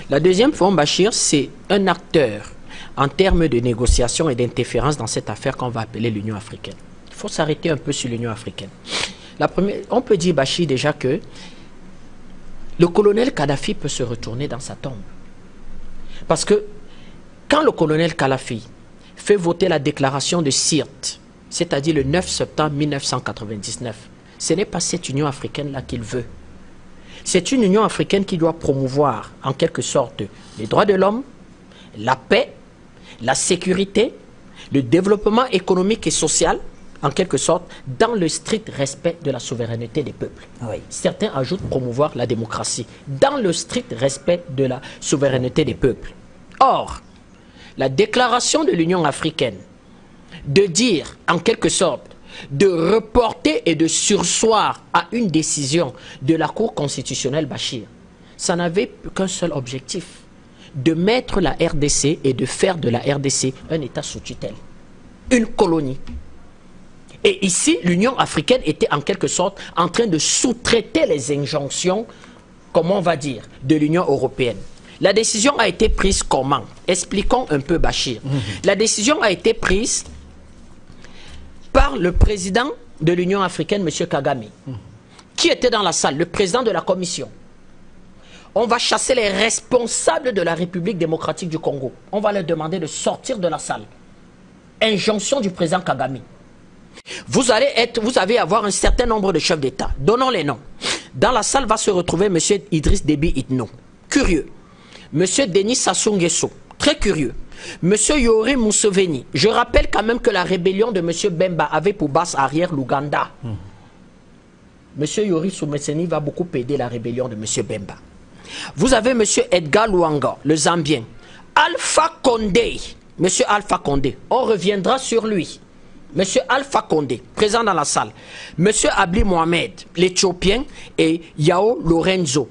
La deuxième forme, Bachir, c'est un acteur en termes de négociation et d'interférence dans cette affaire qu'on va appeler l'Union africaine. Il faut s'arrêter un peu sur l'Union africaine. La première, on peut dire, Bachir, déjà que le colonel Kadhafi peut se retourner dans sa tombe. Parce que quand le colonel Kadhafi fait voter la déclaration de Sirte, c'est-à-dire le 9 septembre 1999, ce n'est pas cette Union africaine-là qu'il veut. C'est une Union africaine qui doit promouvoir, en quelque sorte, les droits de l'homme, la paix, la sécurité, le développement économique et social, en quelque sorte, dans le strict respect de la souveraineté des peuples. Oui. Certains ajoutent promouvoir la démocratie, dans le strict respect de la souveraineté des peuples. Or, la déclaration de l'Union africaine, de dire, en quelque sorte, de reporter et de surseoir à une décision de la Cour constitutionnelle Bachir, ça n'avait qu'un seul objectif, de mettre la RDC et de faire de la RDC un État sous tutelle, une colonie. Et ici, l'Union africaine était en quelque sorte en train de sous-traiter les injonctions, comment on va dire, de l'Union européenne. La décision a été prise comment? Expliquons un peu, Bachir. La décision a été prise par le président de l'Union africaine, M. Kagame, qui était dans la salle, le président de la commission. On va chasser les responsables de la République démocratique du Congo. On va leur demander de sortir de la salle. Injonction du président Kagame. Vous allez avoir un certain nombre de chefs d'État. Donnons les noms. Dans la salle va se retrouver M. Idriss Déby Itno. Curieux. M. Denis Sassou Nguesso. Très curieux. M. Yoweri Museveni. Je rappelle quand même que la rébellion de M. Bemba avait pour base arrière l'Ouganda. M. Yoweri Museveni va beaucoup aider la rébellion de M. Bemba. Vous avez M. Edgar Luanga, le Zambien. Alpha Condé. M. Alpha Condé. On reviendra sur lui. M. Alpha Condé, présent dans la salle. M. Abli Mohamed, l'Éthiopien, et Yao Lorenzo,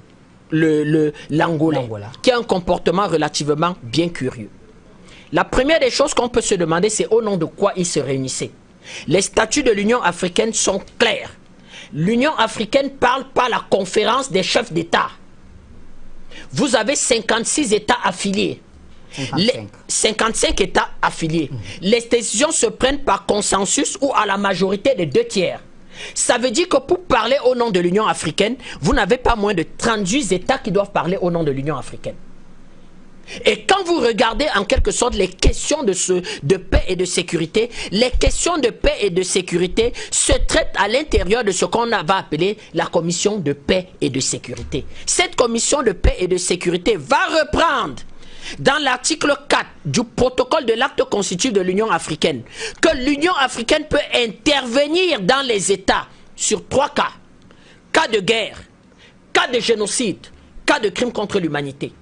l'Angolais, qui a un comportement relativement bien curieux. La première des choses qu'on peut se demander, c'est au nom de quoi ils se réunissaient. Les statuts de l'Union africaine sont clairs. L'Union africaine parle par la conférence des chefs d'État. Vous avez 56 États affiliés. 55 États affiliés. Les décisions se prennent par consensus ou à la majorité des 2/3. Ça veut dire que pour parler au nom de l'Union africaine, vous n'avez pas moins de 38 États qui doivent parler au nom de l'Union africaine. Et quand vous regardez en quelque sorte les questions de paix et de sécurité, les questions de paix et de sécurité se traitent à l'intérieur de ce qu'on va appeler la commission de paix et de sécurité. Cette commission de paix et de sécurité va reprendre dans l'article 4 du protocole de l'acte constitutif de l'Union africaine que l'Union africaine peut intervenir dans les États sur 3 cas. Cas de guerre, cas de génocide, cas de crime contre l'humanité.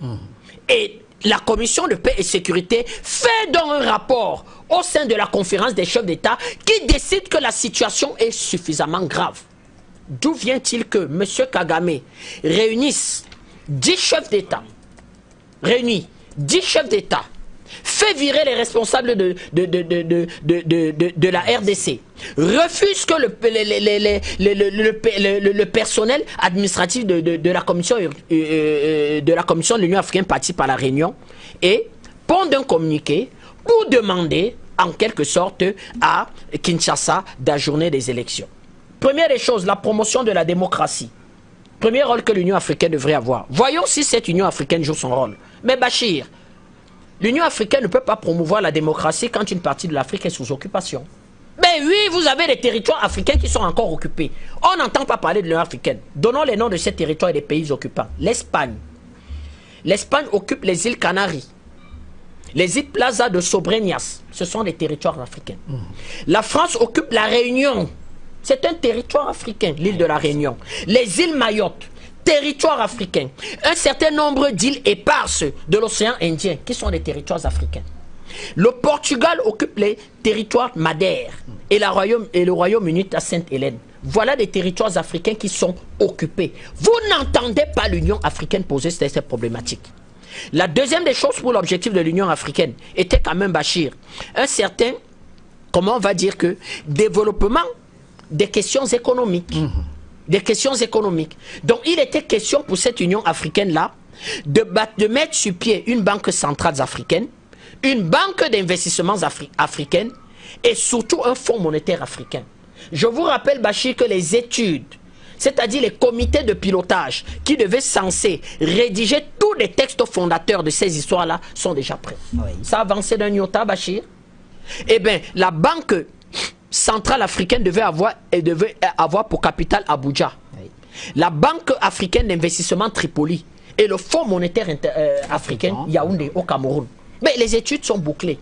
Et la commission de paix et sécurité fait donc un rapport au sein de la conférence des chefs d'État qui décide que la situation est suffisamment grave. D'où vient-il que M. Kagame réunisse 10 chefs d'État, réunit 10 chefs d'État, fait virer les responsables de la RDC, refuse que le personnel administratif de la commission de l'Union africaine participe à la réunion et pond un communiqué pour demander en quelque sorte à Kinshasa d'ajourner des élections. Première des choses, la promotion de la démocratie. Premier rôle que l'Union africaine devrait avoir. Voyons si cette Union africaine joue son rôle. Mais Bachir, l'Union africaine ne peut pas promouvoir la démocratie quand une partie de l'Afrique est sous occupation. Mais oui, vous avez des territoires africains qui sont encore occupés. On n'entend pas parler de l'Union africaine. Donnons les noms de ces territoires et des pays occupants. L'Espagne. L'Espagne occupe les îles Canaries. Les îles Plaza de Sobreñas. Ce sont des territoires africains. La France occupe la Réunion. C'est un territoire africain, l'île de la Réunion. Les îles Mayotte, territoire africain. Un certain nombre d'îles éparses de l'océan Indien, qui sont des territoires africains. Le Portugal occupe les territoires Madère et le Royaume-Uni à Sainte-Hélène. Voilà des territoires africains qui sont occupés. Vous n'entendez pas l'Union africaine poser ces problématiques. La deuxième des choses pour l'objectif de l'Union africaine était quand même, Bachir, un certain, comment on va dire que, développement des questions économiques. Des questions économiques. Donc il était question pour cette Union africaine-là de mettre sur pied une banque centrale africaine, une banque d'investissements africaine et surtout un fonds monétaire africain. Je vous rappelle, Bachir, que les études, c'est-à-dire les comités de pilotage qui devaient censés rédiger tous les textes fondateurs de ces histoires-là sont déjà prêts. Oui. Ça a avancé d'un iota, Bachir. Eh bien, la banque centrale africaine devait avoir pour capitale Abuja. Oui. La banque africaine d'investissement Tripoli et le fonds monétaire africain Yaoundé au Cameroun. Mais les études sont bouclées.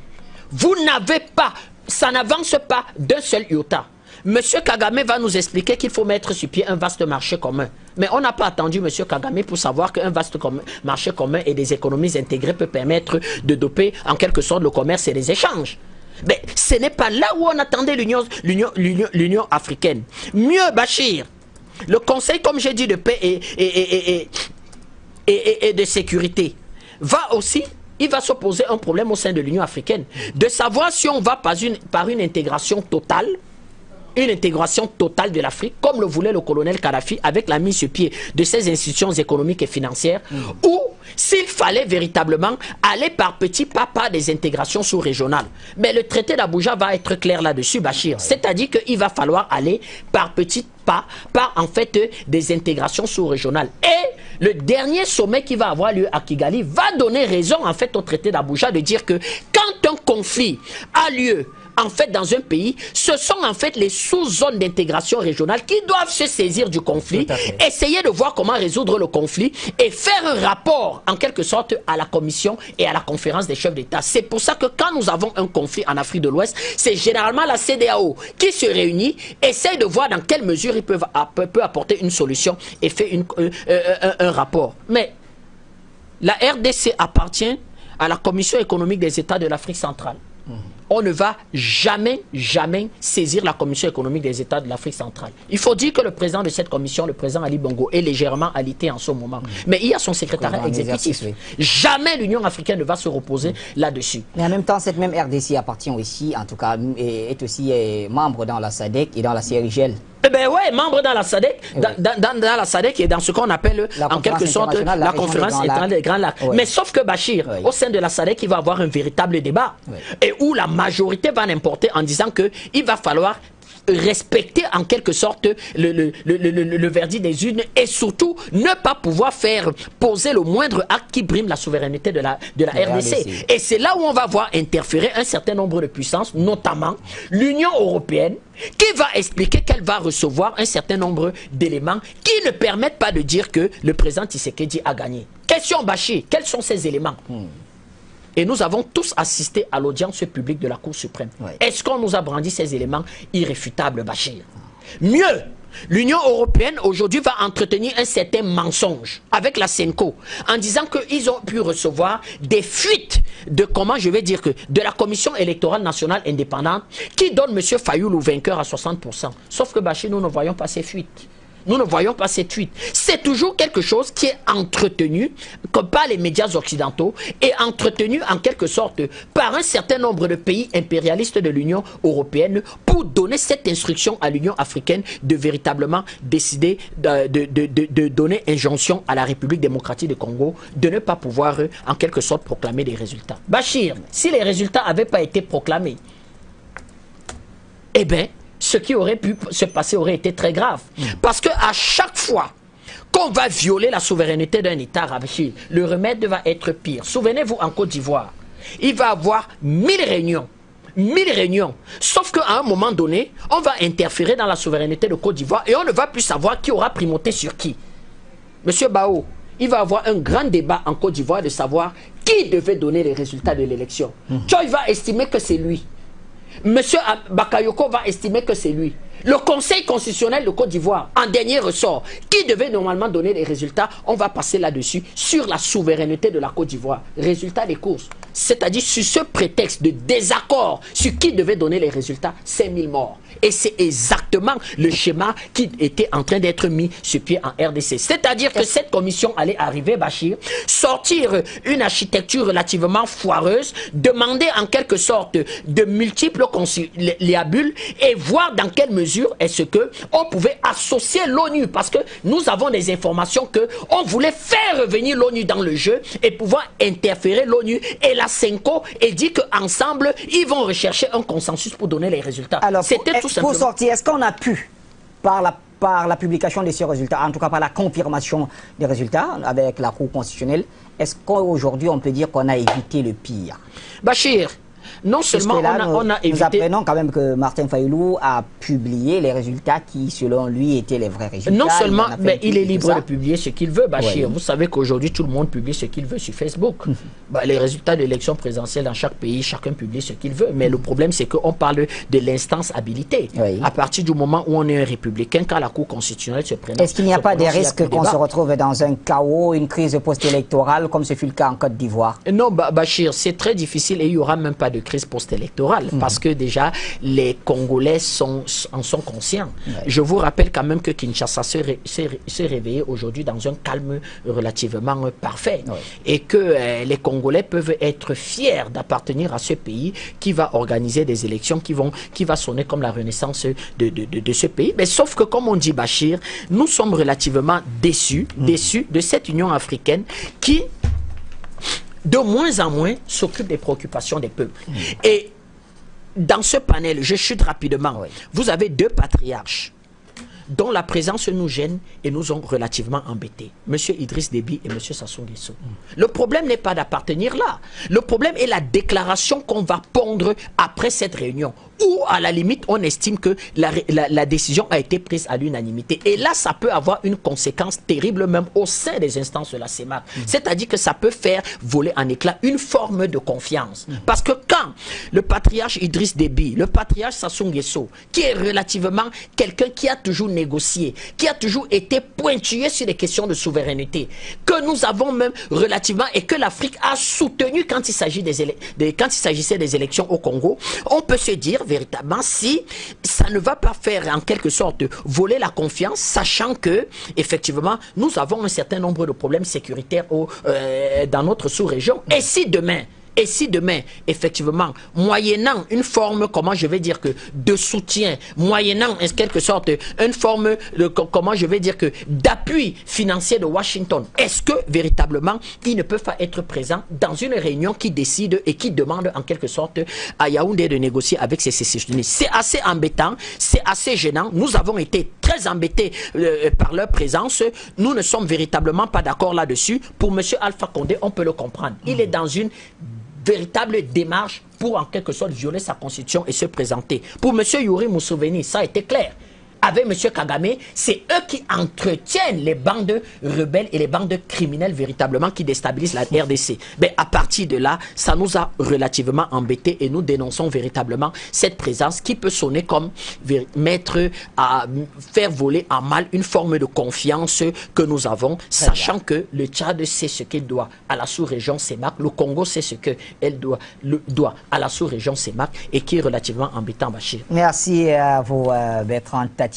Vous n'avez pas, ça n'avance pas d'un seul iota. Monsieur Kagame va nous expliquer qu'il faut mettre sur pied un vaste marché commun. Mais on n'a pas attendu Monsieur Kagame pour savoir qu'un vaste marché commun et des économies intégrées peut permettre de doper en quelque sorte le commerce et les échanges. Mais ce n'est pas là où on attendait l'Union africaine. Mieux, Bachir, le Conseil, comme j'ai dit, de paix et de sécurité va aussi... Il va se poser un problème au sein de l'Union africaine, de savoir si on va par une intégration totale, de l'Afrique, comme le voulait le colonel Kadhafi, avec la mise sur pied de ces institutions économiques et financières, ou s'il fallait véritablement aller par petits pas par des intégrations sous-régionales. Mais le traité d'Abuja va être clair là-dessus, Bachir. C'est-à-dire qu'il va falloir aller par petits pas, par en fait des intégrations sous-régionales. Et le dernier sommet qui va avoir lieu à Kigali va donner raison en fait au traité d'Abuja de dire que quand un conflit a lieu en fait dans un pays, ce sont en fait les sous-zones d'intégration régionale qui doivent se saisir du conflit, essayer de voir comment résoudre le conflit et faire un rapport en quelque sorte à la commission et à la conférence des chefs d'État. C'est pour ça que quand nous avons un conflit en Afrique de l'Ouest, c'est généralement la CEDEAO qui se réunit, essaye de voir dans quelle mesure ils peuvent apporter une solution et fait un rapport. Mais la RDC appartient à la Commission économique des États de l'Afrique centrale. On ne va jamais saisir la Commission économique des États de l'Afrique centrale. Il faut dire que le président de cette commission, le président Ali Bongo, est légèrement alité en ce moment. Mais il y a son secrétariat exécutif. Jamais l'Union africaine ne va se reposer là-dessus. Mais en même temps, cette même RDC appartient aussi, en tout cas, est aussi membre dans la SADC et dans la CIRGL. Eh bien oui, membre dans la SADC, dans la SADC et dans ce qu'on appelle en quelque sorte la conférence internationale des Grands Lacs. Mais sauf que Bachir, au sein de la SADC, il va avoir un véritable débat et où la majorité va l'importer en disant qu'il va falloir respecter en quelque sorte le verdict des urnes et surtout ne pas pouvoir faire poser le moindre acte qui brime la souveraineté de la RDC. Et c'est là où on va voir interférer un certain nombre de puissances, notamment l'Union européenne, qui va expliquer qu'elle va recevoir un certain nombre d'éléments qui ne permettent pas de dire que le président Tshisekedi a gagné. Question Bachir, quels sont ces éléments? Et nous avons tous assisté à l'audience publique de la Cour suprême. Est-ce qu'on nous a brandi ces éléments irréfutables, Bachir? Mieux, l'Union européenne aujourd'hui va entretenir un certain mensonge avec la CENCO en disant qu'ils ont pu recevoir des fuites de, comment je vais dire, de la Commission électorale nationale indépendante qui donne M. Fayoulou vainqueur à 60%. Sauf que Bachir, nous ne voyons pas ces fuites. Nous ne voyons pas cette fuite. C'est toujours quelque chose qui est entretenu par les médias occidentaux et entretenu en quelque sorte par un certain nombre de pays impérialistes de l'Union européenne pour donner cette instruction à l'Union africaine de véritablement décider de donner injonction à la République démocratique du Congo de ne pas pouvoir en quelque sorte proclamer des résultats. Bachir, si les résultats n'avaient pas été proclamés, eh bien, ce qui aurait pu se passer aurait été très grave. Parce qu'à chaque fois qu'on va violer la souveraineté d'un État, le remède va être pire. Souvenez-vous, en Côte d'Ivoire, il va y avoir 1000 réunions. 1000 réunions. Sauf qu'à un moment donné, on va interférer dans la souveraineté de Côte d'Ivoire et on ne va plus savoir qui aura primauté sur qui. Monsieur Bao, il va y avoir un grand débat en Côte d'Ivoire de savoir qui devait donner les résultats de l'élection. Choy va estimer que c'est lui. Monsieur Bakayoko va estimer que c'est lui. Le Conseil constitutionnel de Côte d'Ivoire, en dernier ressort, qui devait normalement donner les résultats, on va passer là-dessus, sur la souveraineté de la Côte d'Ivoire. Résultat des courses. C'est-à-dire sur ce prétexte de désaccord sur qui devait donner les résultats, 5000 morts. Et c'est exactement le schéma qui était en train d'être mis sur pied en RDC. C'est-à-dire que cette commission allait arriver, Bachir, sortir une architecture relativement foireuse, demander en quelque sorte de multiples conciliabules et voir dans quelle mesure est-ce que on pouvait associer l'ONU, parce que nous avons des informations que on voulait faire revenir l'ONU dans le jeu et pouvoir interférer l'ONU et la CENCO et dit qu'ensemble ils vont rechercher un consensus pour donner les résultats. Alors, c'était tout simplement. Pour sortir, est-ce qu'on a pu, par la publication de ces résultats, en tout cas par la confirmation des résultats avec la Cour constitutionnelle, est-ce qu'aujourd'hui on peut dire qu'on a évité le pire? Bachir, non seulement on a évité... Nous apprenons quand même que Martin Fayulu a publié les résultats qui, selon lui, étaient les vrais résultats. Non seulement, mais il est libre de publier ce qu'il veut, Bachir. Oui. Vous savez qu'aujourd'hui, tout le monde publie ce qu'il veut sur Facebook. Les résultats de l'élection présidentielle dans chaque pays, chacun publie ce qu'il veut. Mais le problème, c'est qu'on parle de l'instance habilitée. Oui. À partir du moment où on est un républicain, quand la Cour constitutionnelle se prononce... Est-ce qu'il n'y a pas des risques qu'on se retrouve dans un chaos, une crise post-électorale, comme ce fut le cas en Côte d'Ivoire? Non, Bachir, c'est très difficile et il n'y aura même pas de crise post-électorale parce que déjà les Congolais en sont conscients. Je vous rappelle quand même que Kinshasa s'est réveillé aujourd'hui dans un calme relativement parfait et que les Congolais peuvent être fiers d'appartenir à ce pays qui va organiser des élections qui va sonner comme la renaissance de ce pays. Mais sauf que, comme on dit, Bachir, nous sommes relativement déçus de cette Union africaine qui de moins en moins s'occupe des préoccupations des peuples. Et dans ce panel, je chute rapidement, vous avez deux patriarches dont la présence nous gêne et nous ont relativement embêtés. M. Idriss Déby et M. Sassou Nguesso. Le problème n'est pas d'appartenir là. Le problème est la déclaration qu'on va pondre après cette réunion. Ou à la limite, on estime que la décision a été prise à l'unanimité. Et là, ça peut avoir une conséquence terrible même au sein des instances de la CEMAC. C'est-à-dire que ça peut faire voler en éclats une forme de confiance. Parce que quand le patriarche Idriss Déby, le patriarche Sassou Nguesso, qui est relativement quelqu'un qui a toujours négocié, qui a toujours été pointillé sur les questions de souveraineté, que nous avons même relativement, et que l'Afrique a soutenu quand il s'agissait des élections au Congo, on peut se dire véritablement si ça ne va pas faire en quelque sorte voler la confiance, sachant que effectivement nous avons un certain nombre de problèmes sécuritaires dans notre sous-région. Et si demain, effectivement, moyennant une forme, comment je vais dire que, de soutien, moyennant en quelque sorte une forme de, comment je vais dire que, d'appui financier de Washington, est-ce que véritablement ils ne peuvent pas être présents dans une réunion qui décide et qui demande en quelque sorte à Yaoundé de négocier avec ces sécessionnistes? C'est assez embêtant, c'est assez gênant. Nous avons été très embêtés par leur présence. Nous ne sommes véritablement pas d'accord là-dessus. Pour M. Alpha Condé, on peut le comprendre. Il est dans une véritable démarche pour en quelque sorte violer sa constitution et se présenter. Pour M. Yuri Museveni, ça a été clair. Avec M. Kagame, c'est eux qui entretiennent les bandes rebelles et les bandes criminelles véritablement qui déstabilisent la RDC. Mais à partir de là, ça nous a relativement embêtés et nous dénonçons véritablement cette présence qui peut sonner comme mettre à faire voler en mal une forme de confiance que nous avons, sachant que le Tchad sait ce qu'il doit à la sous-région CEMAC, le Congo sait ce qu'elle doit à la sous-région CEMAC et qui est relativement embêtant, Bachir. Merci à vous, Bertrand Tachinda.